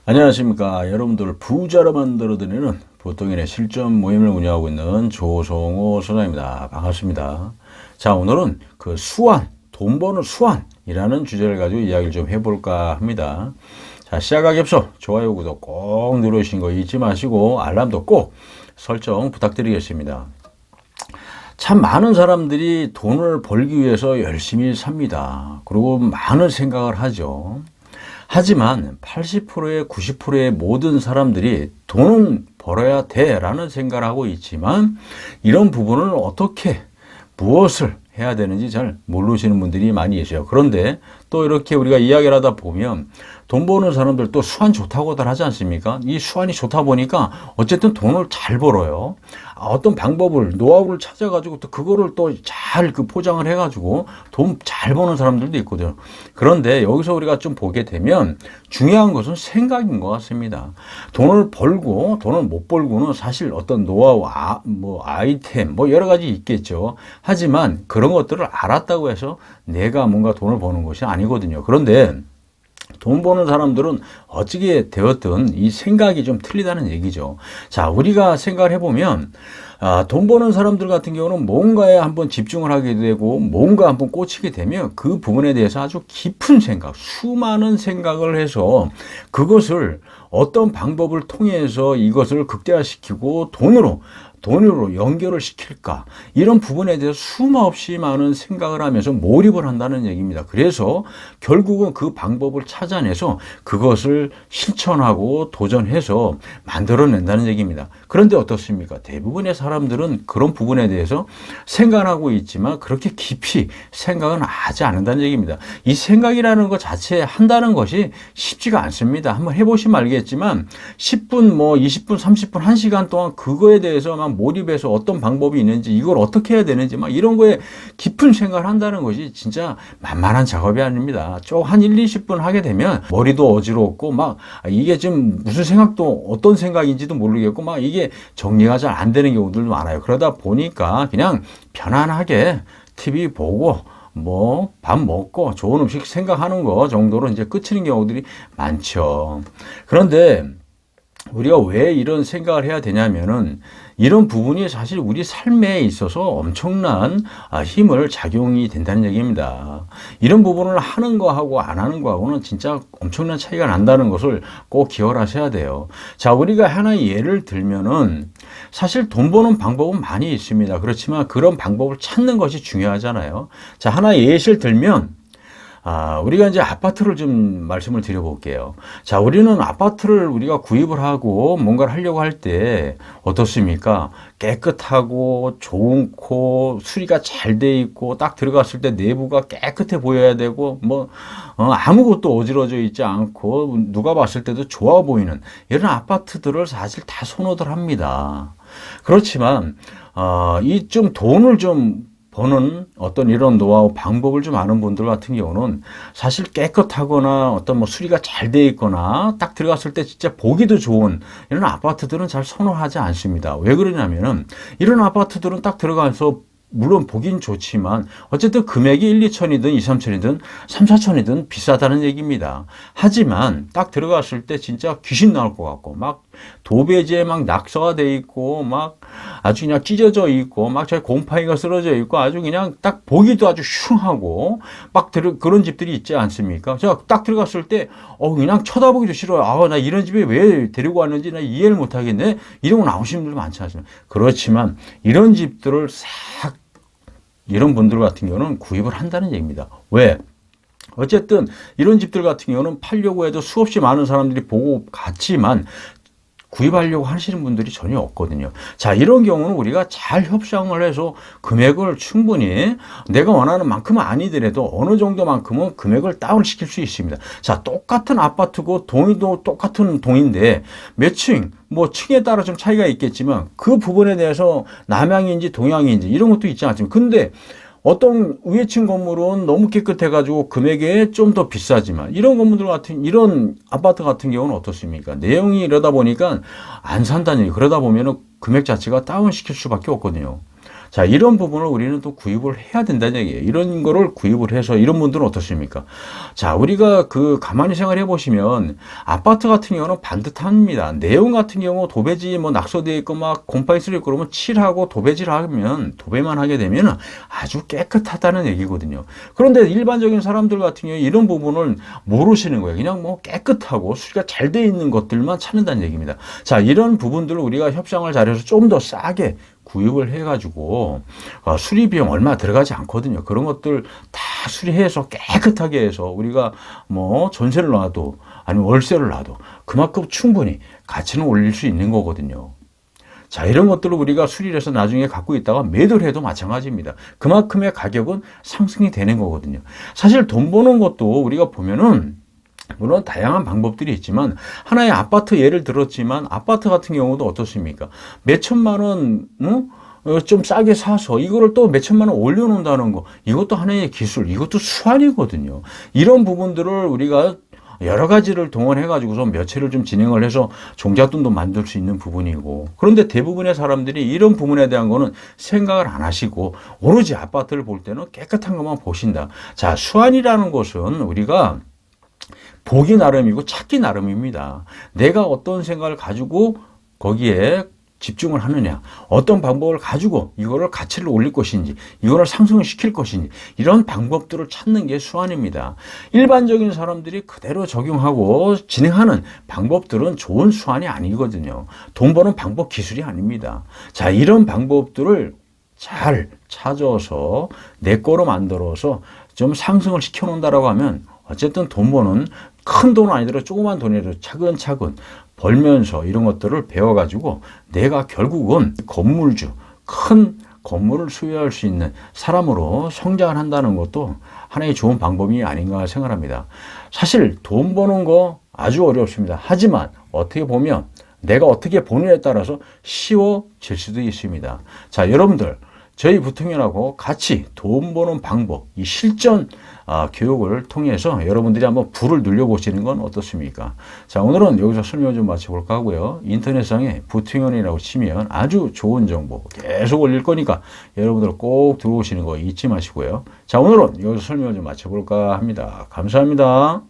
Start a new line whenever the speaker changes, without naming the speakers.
안녕하십니까. 여러분들 부자로 만들어드리는 보통인의 실전 모임을 운영하고 있는 조성호 소장입니다. 반갑습니다. 자, 오늘은 그 수완, 돈 버는 수완이라는 주제를 가지고 이야기를 좀 해볼까 합니다. 자, 시작하기 앞서 좋아요, 구독 꼭 누르신 거 잊지 마시고 알람도 꼭 설정 부탁드리겠습니다. 참 많은 사람들이 돈을 벌기 위해서 열심히 삽니다. 그리고 많은 생각을 하죠. 하지만 80%의 90%의 모든 사람들이 돈은 벌어야 돼라는 생각을 하고 있지만 이런 부분을 어떻게 무엇을 해야 되는지 잘 모르시는 분들이 많이 계세요. 그런데 또 이렇게 우리가 이야기를 하다 보면 돈 버는 사람들 또 수완 좋다고들 하지 않습니까? 이 수완이 좋다 보니까 어쨌든 돈을 잘 벌어요. 어떤 방법을, 노하우를 찾아가지고 또 그거를 또 잘 그 포장을 해가지고 돈 잘 버는 사람들도 있거든요. 그런데 여기서 우리가 좀 보게 되면 중요한 것은 생각인 것 같습니다. 돈을 벌고 돈을 못 벌고는 사실 어떤 노하우, 아이템, 여러 가지 있겠죠. 하지만 그런 것들을 알았다고 해서 내가 뭔가 돈을 버는 것이 아니거든요. 그런데 돈 버는 사람들은 어찌게 되었든 이 생각이 좀 틀리다는 얘기죠. 자, 우리가 생각을 해보면, 돈 버는 사람들 같은 경우는 뭔가에 한번 집중을 하게 되고, 뭔가 한번 꽂히게 되면 그 부분에 대해서 아주 깊은 생각, 수많은 생각을 해서 그것을 어떤 방법을 통해서 이것을 극대화시키고 돈으로 연결을 시킬까, 이런 부분에 대해서 수없이 많은 생각을 하면서 몰입을 한다는 얘기입니다. 그래서 결국은 그 방법을 찾아내서 그것을 실천하고 도전해서 만들어낸다는 얘기입니다. 그런데 어떻습니까? 대부분의 사람들은 그런 부분에 대해서 생각하고 있지만 그렇게 깊이 생각은 하지 않는다는 얘기입니다. 이 생각이라는 것 자체 한다는 것이 쉽지가 않습니다. 한번 해보시면 알겠지만 10분, 20분, 30분, 1시간 동안 그거에 대해서만 몰입해서 어떤 방법이 있는지, 이걸 어떻게 해야 되는지 이런 거에 깊은 생각을 한다는 것이 진짜 만만한 작업이 아닙니다. 한 1, 20분 하게 되면 머리도 어지럽고 이게 지금 무슨 생각도 어떤 생각인지도 모르겠고 이게 정리가 잘 안 되는 경우들도 많아요. 그러다 보니까 그냥 편안하게 TV 보고 밥 먹고 좋은 음식 생각하는 거 정도로 이제 끝이는 경우들이 많죠. 그런데 우리가 왜 이런 생각을 해야 되냐면은 이런 부분이 사실 우리 삶에 있어서 엄청난 힘을 작용이 된다는 얘기입니다. 이런 부분을 하는 거하고 안 하는 거하고는 진짜 엄청난 차이가 난다는 것을 꼭 기억을 하셔야 돼요. 자, 우리가 하나의 예를 들면은 사실 돈 버는 방법은 많이 있습니다. 그렇지만 그런 방법을 찾는 것이 중요하잖아요. 자, 하나의 예시를 들면 우리가 이제 아파트를 좀 말씀을 드려볼게요. 자, 우리는 아파트를 우리가 구입을 하고 뭔가를 하려고 할 때 어떻습니까? 깨끗하고 좋고 수리가 잘 돼 있고 딱 들어갔을 때 내부가 깨끗해 보여야 되고 아무것도 어지러져 있지 않고 누가 봤을 때도 좋아 보이는 이런 아파트들을 사실 다 선호들 합니다. 그렇지만 이 좀 돈을 좀 버는 어떤 이런 노하우 방법을 좀 아는 분들 같은 경우는 사실 깨끗하거나 어떤 수리가 잘 돼 있거나 딱 들어갔을 때 진짜 보기도 좋은 이런 아파트들은 잘 선호하지 않습니다. 왜 그러냐면은 이런 아파트들은 딱 들어가서 물론 보긴 좋지만 어쨌든 금액이 1, 2천이든 2, 3천이든 3, 4천이든 비싸다는 얘기입니다. 하지만 딱 들어갔을 때 진짜 귀신 나올 것 같고 도배지에 낙서가 돼 있고 아주 그냥 찢어져 있고 저 곰팡이가 쓰러져 있고 아주 그냥 딱 보기도 아주 흉하고 그런 집들이 있지 않습니까? 제가 딱 들어갔을 때 그냥 쳐다보기도 싫어요. 나 이런 집에 왜 데리고 왔는지 나 이해를 못 하겠네. 이런 거 나오시는 분들 많지 않습니까? 그렇지만 이런 집들을 이런 분들 같은 경우는 구입을 한다는 얘기입니다. 왜? 어쨌든 이런 집들 같은 경우는 팔려고 해도 수없이 많은 사람들이 보고 갔지만 구입하려고 하시는 분들이 전혀 없거든요. 자, 이런 경우는 우리가 잘 협상을 해서 금액을 충분히 내가 원하는 만큼은 아니더라도 어느 정도만큼은 금액을 다운시킬 수 있습니다. 자, 똑같은 아파트고 동의도 똑같은 동인데 몇 층, 층에 따라 좀 차이가 있겠지만 그 부분에 대해서 남향인지 동향인지 이런 것도 있지 않습니까? 근데 어떤 위층 건물은 너무 깨끗해가지고 금액이 좀 더 비싸지만 이런 아파트 같은 경우는 어떻습니까? 내용이 이러다 보니까 안 산다는 얘기. 그러다 보면은 금액 자체가 다운시킬 수밖에 없거든요. 자, 이런 부분을 우리는 또 구입을 해야 된다는 얘기예요. 이런 거를 구입을 해서 이런 분들은 어떻습니까? 자, 우리가 가만히 생각해 보시면 아파트 같은 경우는 반듯합니다. 내용 같은 경우 도배지 낙서되어 있고 막 곰팡이 쓰여 있고 그러면 칠하고 도배만 하게 되면 아주 깨끗하다는 얘기거든요. 그런데 일반적인 사람들 같은 경우 이런 부분을 모르시는 거예요. 그냥 깨끗하고 수리가 잘 되어 있는 것들만 찾는다는 얘기입니다. 자, 이런 부분들을 우리가 협상을 잘해서 좀 더 싸게 구입을 해가지고 수리 비용 얼마 들어가지 않거든요. 그런 것들 다 수리해서 깨끗하게 해서 우리가 전세를 놔도 아니면 월세를 놔도 그만큼 충분히 가치는 올릴 수 있는 거거든요. 자, 이런 것들을 우리가 수리를 해서 나중에 갖고 있다가 매도를 해도 마찬가지입니다. 그만큼의 가격은 상승이 되는 거거든요. 사실 돈 버는 것도 우리가 보면은 물론 다양한 방법들이 있지만 하나의 아파트 예를 들었지만 아파트 같은 경우도 어떻습니까? 몇 천만 원, 좀 싸게 사서 이거를 또 몇 천만 원 올려놓는다는 거, 이것도 하나의 기술, 이것도 수완이거든요. 이런 부분들을 우리가 여러 가지를 동원해가지고서 매체를 좀 진행을 해서 종잣돈도 만들 수 있는 부분이고, 그런데 대부분의 사람들이 이런 부분에 대한 거는 생각을 안 하시고 오로지 아파트를 볼 때는 깨끗한 것만 보신다. 자, 수완이라는 것은 우리가 보기 나름이고 찾기 나름입니다. 내가 어떤 생각을 가지고 거기에 집중을 하느냐, 어떤 방법을 가지고 이거를 가치를 올릴 것인지, 이거를 상승을 시킬 것인지, 이런 방법들을 찾는 게 수완입니다. 일반적인 사람들이 그대로 적용하고 진행하는 방법들은 좋은 수완이 아니거든요. 돈 버는 방법, 기술이 아닙니다. 자, 이런 방법들을 잘 찾아서 내 거로 만들어서 좀 상승을 시켜놓는다라고 하면 어쨌든 돈 버는 큰 돈은 아니더라도 조그만 돈이라도 차근차근 벌면서 이런 것들을 배워가지고 내가 결국은 건물주, 큰 건물을 소유할 수 있는 사람으로 성장을 한다는 것도 하나의 좋은 방법이 아닌가 생각합니다. 사실 돈 버는 거 아주 어렵습니다. 하지만 어떻게 보면 내가 어떻게 보느냐에 따라서 쉬워질 수도 있습니다. 자, 여러분들 저희 부통령하고 같이 돈 버는 방법, 이 실전 교육을 통해서 여러분들이 한번 불을 눌려보시는 건 어떻습니까? 자, 오늘은 여기서 설명 좀 마쳐볼까 하고요. 인터넷상에 부통령이라고 치면 아주 좋은 정보 계속 올릴 거니까 여러분들 꼭 들어오시는 거 잊지 마시고요. 자, 오늘은 여기서 설명 좀 마쳐볼까 합니다. 감사합니다.